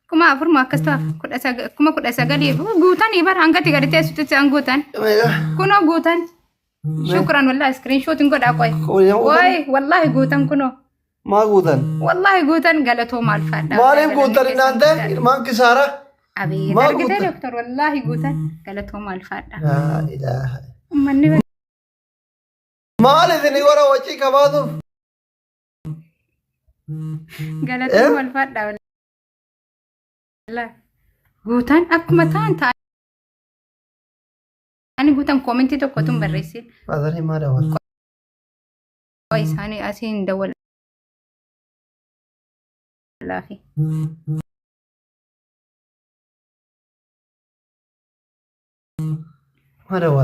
Kuma afur ma akasta kuma kuda sagali guutan ibar hangati gadite sutti angutan kuno guutan shukran wallahi screenshot ngoda koy way wallahi guutan kuno ma guutan wallahi guutan galato mal fada maalin guutan inante man kisara abi dargite doctor wallahi guutan galato mal fada la ilaha manni maalin ni wara wachi kabadu galato mal fada la guutan akkuma ta'ani guutan commenti tokko tun barreessi adari ma dawa koy sani asin dawal lafi ma dawa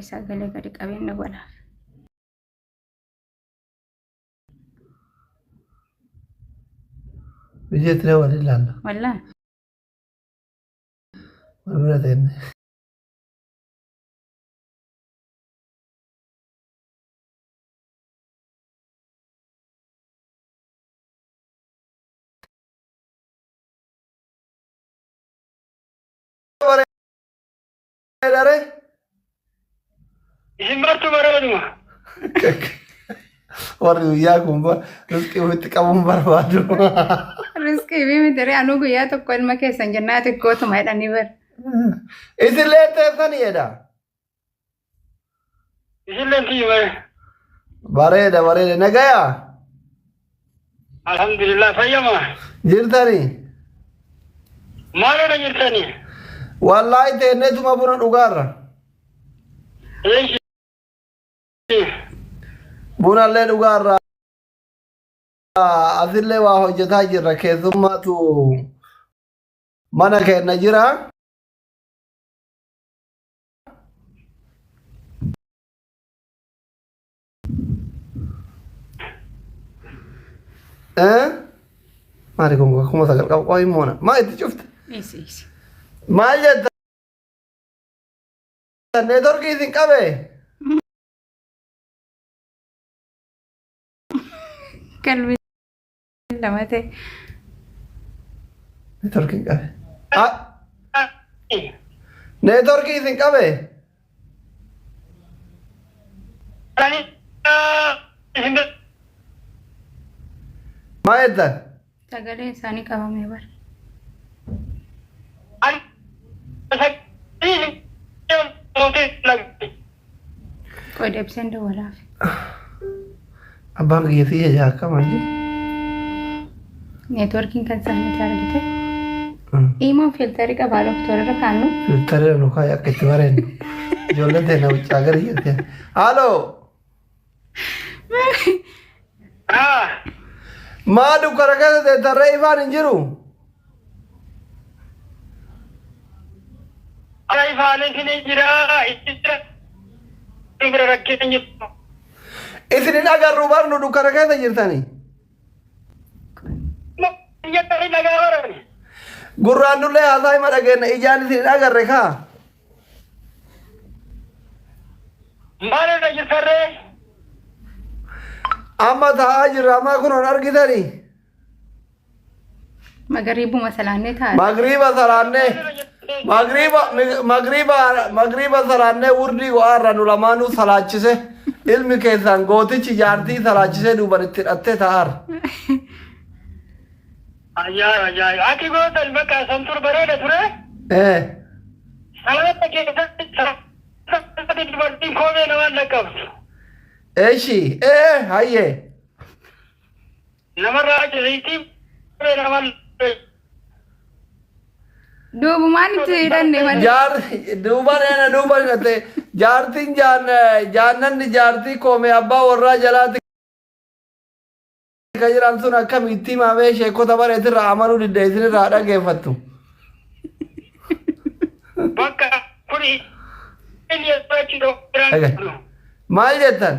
Isa gale gadi qabeen wala Vijay tre wali lalla wala wala den dare Isimbartu baraduma. Warri ya kumba rizqi witti qabun barbaadu rizqi bimi dare anu guyyaa tokko ilma keessan jannaati kootuma jedhanii bar isillee teessanii jedha Isilleen tiime. bareeda bareeda nagaya Alhamdulillah fayyama. jirtanii Maaloo jirtani? wallahi teenneetuma buna dhugaarra Eeshi. bunallee dhugaarra asillee waa hojjetaa jirra keessummaatu mana keenna jira maali kun akkuma sagal qaba qoy moona maa itti cufte isi maal jetta neetworkii isin qabe kalbi lamate neetworkii qabe neetworkii isin qabe Ani isin maa jettan sagalee isaanii qabamee bar ani qoy deebiseen dawalaaf abbaan kiyyatii jajaa akkama je neetworkiin kan isaanii argite imo filteri qabaa doktorarra kaannu filteri nu kaaya akka itti bareennu ijoolleen teena wuccaa gari jirte haaloo maa dukkana keessa teettarree ifaan hin jiru Ala ifaaleen sini jira. Ibra rakkeen jirtu. isinin agarru barnu dukkana keessa jirtanii Iyyatanii nagaa barani. gurraan nullee haasaa hima dhageenna ijaan isinin agarre kaa Maaloo jirtarree? amma taa'aa jirra ammaa kunoon argitanii magariibuma salaannee ta'a magriiba salaannee magriiba salaannee wurdii go'aarra nu lamaanuu salaachise ilmi keessan gootichi jaartii salaachisee duuban itti hidhattee taa'aarra Ajaa'iba. Ati gootan bakka santuur bareeda ture. Salaata keessatti dubartiin koomee namaan dhaqqabdu. eeshi hayyee Namarraa ajjeesiitii koomee namaan duubumaan itti hidhanne malee duuban hidhatte jaartiin jaannanni jaartii koomee abbaa warraa jalaatti ka jiran sun akkamitti maamee sheekota bareetirraa amanuu didde isinirraa dhageeffattu bakka kuni inni achi dhooqiraan maal jettan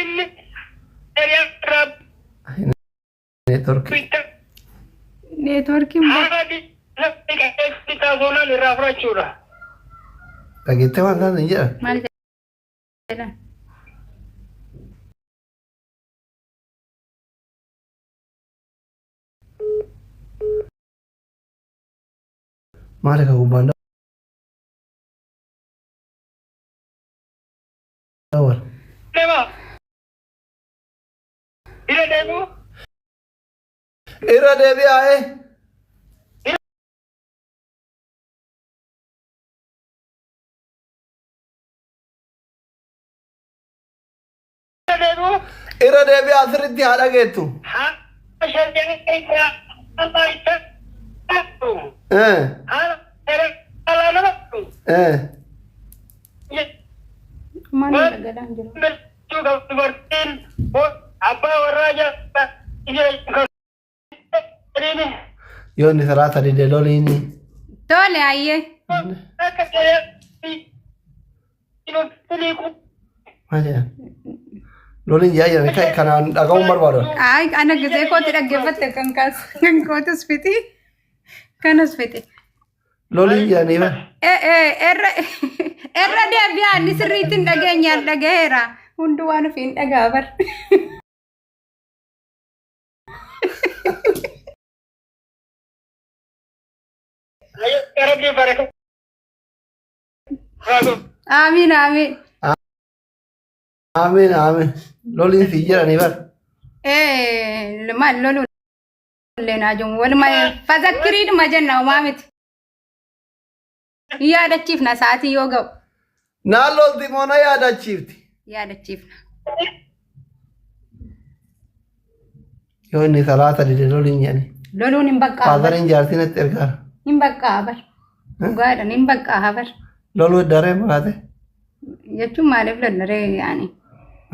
inni eriyaa neetworkii neetworkiin haadhi Dhageettee waan taate hin jedhan. Maal jedhan? Maali ka gubbaan dawwal? Irra deebi'aa irra deebi'aa asirratti haa dhageettu. Maal dhagaadhaan jiru? Yoo inni saraa sadii deeloliini. Tole ayyee. Maal jedhan? Loliin yaa jiran kanaan dhagahuun barbaadu. Ay, ana gisee kooti dhaggeeffatte kan kootis fiti. Kanas fiti. Loliin jedhanii bara. Irra deebi'aa inni sirriitti hin dhageenyaan dhagaheera. Hundi waan ofiin dhagaa bar. Amiin amiin. Amiin amiin. Loliin si jedhanii bara. Maal loluun illee naa jiru waluma fazakkiriidhuma jenna homaa miti. Yaadachiifna sa'aatii yoo ga'u. Naan lolti moo na yaadachiifti? Yaadachiifna. Yoo inni salaata dide loliin jedhani. Loluun hin baqqaa. Faazariin jaartiin itti ergaara. Hin baqqaa bar. Dhugaadhaan hin baqqaa bar. Loluu daree makaate? Jechuun maaliif lollaree yaani?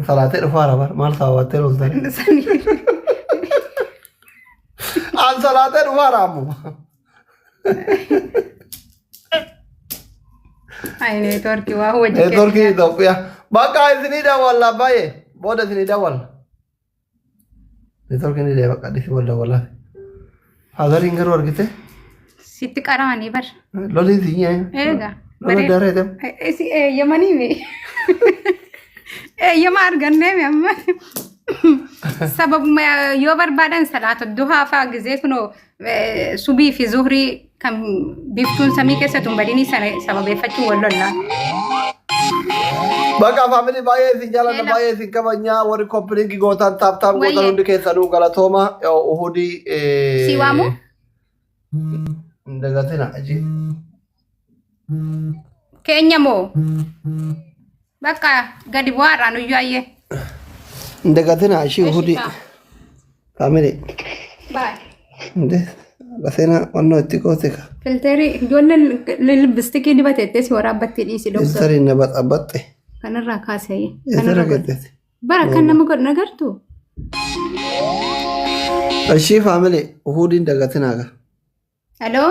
Salaatee dhufaara bar maal saawwattee loltare? An salaatee dhufaara ammoo. Ay neetworkii waa hojii. Neetworkii Itoophiyaa. Bakka isinii dawwalla baay'ee booda isinii dawwalla. Neetworkii ni deema qaddisi wal dawwallaa. Faazariin garuu argite? Sitti qaraanii bar. Loliin si nyaaya. Eegaa. Lola daree dem. Si eeyyamanii mi? Eeyyama argannee mi amma? Sababuma yoo barbaadan salaata duhaa fa'aa gisee kunoo subii fi zuhrii kan biftuun samii keessatti hin badinii sababeeffachuu wal lollaa. Bakka faamilii baay'ee isin jaalladha baay'ee isin kabajnaa warri koppiliingi gootan taaptaap gootan hundi keessanuu galatooma uhudii. Si waamu? Dagatina aji. Keenya moo? Bakka gadi bu'aarraan uyyuu ayyee. Dagatina ishii uhudii. Faamilii. Baay. Basena wanno itti goote ka. Filteerii ijoolleen libbistikii dibateettee si waraabbattee dhiisi doktor. Filteerii na baxabbatte. Kanarraa kaasee. Eessarra gaddeeti. Bara kan nama godhan agartu. Ishii faamilii uhudiin dagatinaa ka. Hello?